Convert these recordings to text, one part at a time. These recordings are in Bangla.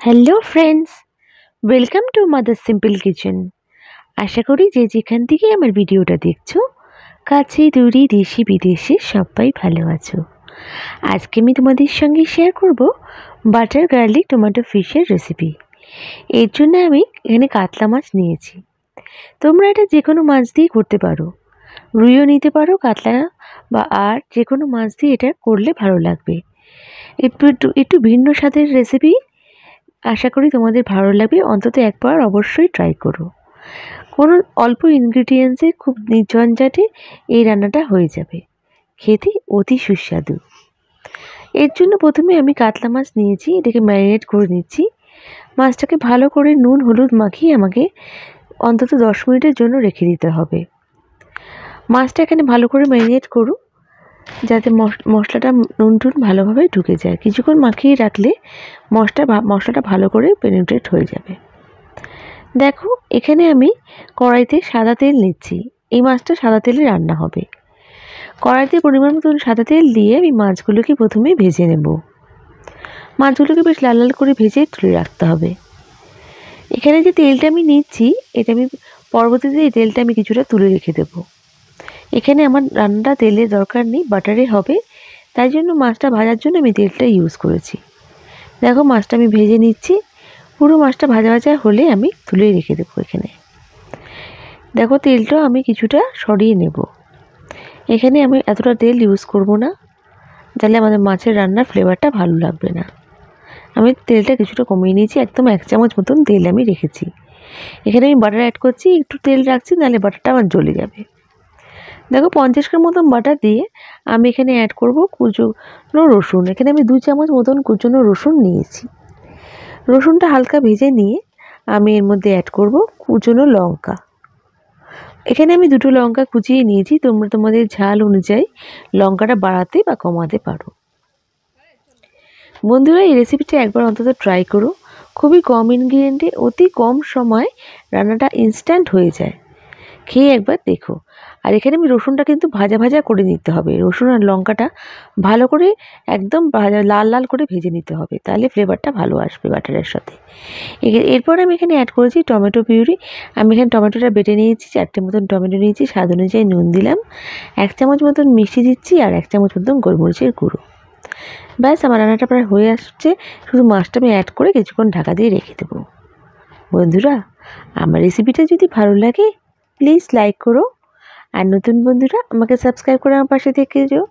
Hello friends, welcome to Mother Simple Kitchen. আশা করি যে যেখান থেকে আমার ভিডিওটা দেখছো, কাছে দূরে দেশি বিদেশে সবাই ভালো আছো। আজকে আমি তোমাদের সঙ্গে শেয়ার করব বাটার গার্লিক টমেটো ফিশের রেসিপি। এর জন্য আমি এখানে কাতলা মাছ নিয়েছি। তোমরা এটা যে কোনো মাছ দিয়ে করতে পারো, রুইও নিতে পারো, কাতলা বা আর যে কোনো মাছ দিয়ে এটা করলে ভালো লাগবে। একটু একটু একটু ভিন্ন স্বাদের রেসিপি, আশা করি তোমাদের ভালো লাগবে। অন্তত একবার অবশ্যই ট্রাই করো। কোনো অল্প ইনগ্রিডিয়েন্টসে খুব নির্ঝঞ্ঝাটে এই রান্নাটা হয়ে যাবে, খেতে অতি সুস্বাদু। এর জন্য প্রথমে আমি কাতলা মাছ নিয়েছি, এটাকে ম্যারিনেট করে নিচ্ছি। মাছটাকে ভালো করে নুন হলুদ মাখিয়ে আমাকে অন্তত 10 মিনিটের জন্য রেখে দিতে হবে। মাছটা এখানে ভালো করে ম্যারিনেট করুন, যাতে মশলাটা নুন টুন ভালোভাবে ঢুকে যায়। কিছুক্ষণ মাখিয়ে রাখলে মশলাটা ভালো করে পেনিট্রেট হয়ে যাবে। দেখো, এখানে আমি কড়াইতে সাদা তেল নিচ্ছি। এই মাছটা সাদা তেলে রান্না হবে। কড়াইতে পরিমাণ মতন সাদা তেল দিয়ে আমি মাছগুলোকে প্রথমে ভেজে নেব। মাছগুলোকে বেশ লাল লাল করে ভেজে তুলে রাখতে হবে। এখানে যে তেলটা আমি নিচ্ছি, এটা আমি পরবর্তীতে এই তেলটা আমি কিছুটা তুলে রেখে দেবো। এখানে আমার রান্নাটা তেলের দরকার নেই, বাটারে হবে, তাই জন্য মাছটা ভাজার জন্য আমি তেলটা ইউজ করেছি। দেখো, মাছটা আমি ভেজে নিচ্ছি। পুরো মাছটা ভাজা ভাজা হলে আমি তুলে রেখে দেবো। এখানে দেখো, তেলটা আমি কিছুটা সরিয়ে নেব। এখানে আমি এতটা তেল ইউজ করব না, তাহলে আমাদের মাছের রান্নার ফ্লেভারটা ভালো লাগবে না। আমি তেলটা কিছুটা কমিয়ে নিয়েছি, একদম 1 চামচ মতন তেল আমি রেখেছি। এখানে আমি বাটার অ্যাড করছি, একটু তেল রাখছি, নাহলে বাটারটা আমার জ্বলে যাবে। দেখো, 50 গ্রাম মতন বাটার দিয়ে আমি এখানে অ্যাড করব কুচনো রসুন। এখানে আমি 2 চামচ মতন কুচনো রসুন নিয়েছি। রসুনটা হালকা ভেজে নিয়ে আমি এর মধ্যে অ্যাড করব কুচনো লঙ্কা। এখানে আমি 2টো লঙ্কা কুচিয়ে নিয়েছি। তোমরা তোমাদের ঝাল অনুযায়ী লঙ্কাটা বাড়াতে বা কমাতে পারো। বন্ধুরা, এই রেসিপিটা একবার অন্তত ট্রাই করো। খুবই কম ইনগ্রিডিয়েন্টে অতি কম সময় রান্নাটা ইনস্ট্যান্ট হয়ে যায়। খেয়ে একবার দেখো। আর এখানে আমি রসুনটা কিন্তু ভাজা ভাজা করে নিতে হবে। রসুন আর লঙ্কাটা ভালো করে একদম ভাজা লাল লাল করে ভেজে নিতে হবে, তাহলে ফ্লেভারটা ভালো আসবে বাটারের সাথে। এরপর আমি এখানে অ্যাড করেছি টমেটো পিউরি। আমি এখানে টমেটোটা বেটে নিয়েছি, 4টে মতন টমেটো নিয়েছি। স্বাদ অনুযায়ী নুন দিলাম, 1 চামচ মতন মিষ্টি দিচ্ছি, আর 1 চামচ মতন গোলমরিচের গুঁড়ো। ব্যাস, আমার রান্নাটা প্রায় হয়ে আসছে। শুধু মাছটা আমি অ্যাড করে কিছুক্ষণ ঢাকা দিয়ে রেখে দেবো। বন্ধুরা, আমার রেসিপিটা যদি ভালো লাগে প্লিজ লাইক করো, আর নতুন বন্ধুরা আমাকে সাবস্ক্রাইব করে আমার পাশে থেকে যেও,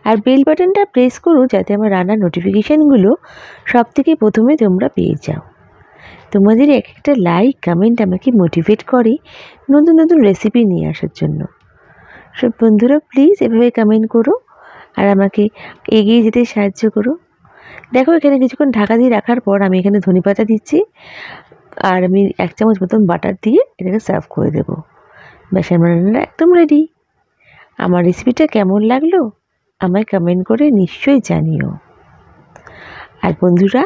আর বেল বাটনটা প্রেস করো, যাতে আমার রান্নার নোটিফিকেশানগুলো সবথেকে প্রথমে তোমরা পেয়ে যাও। তোমাদের এক একটা লাইক কমেন্ট আমাকে মোটিভেট করে নতুন নতুন রেসিপি নিয়ে আসার জন্য। সব বন্ধুরা প্লিজ এভাবে কমেন্ট করো আর আমাকে এগিয়ে যেতে সাহায্য করো। দেখো, এখানে কিছুক্ষণ ঢাকা দিয়ে রাখার পর আমি এখানে ধনেপাতা দিচ্ছি, আর আমি 1 চামচ মতন বাটার দিয়ে এটাকে সার্ভ করে দেবো। ব্যাস, আমার রান্নাটা একদম রেডি। আমার রেসিপিটা কেমন লাগলো আমায় কমেন্ট করে নিশ্চয়ই জানিও। আর বন্ধুরা,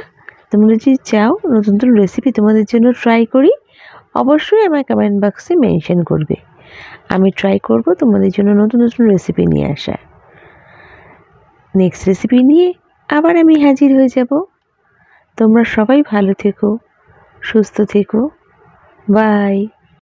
তোমরা যদি চাও নতুন নতুন রেসিপি তোমাদের জন্য ট্রাই করি, অবশ্যই আমায় কমেন্ট বক্সে মেনশন করবে। আমি ট্রাই করব তোমাদের জন্য নতুন নতুন রেসিপি নিয়ে আসার। নেক্সট রেসিপি নিয়ে আবার আমি হাজির হয়ে যাব। তোমরা সবাই ভালো থেকো, সুস্থ থেকো। বাই।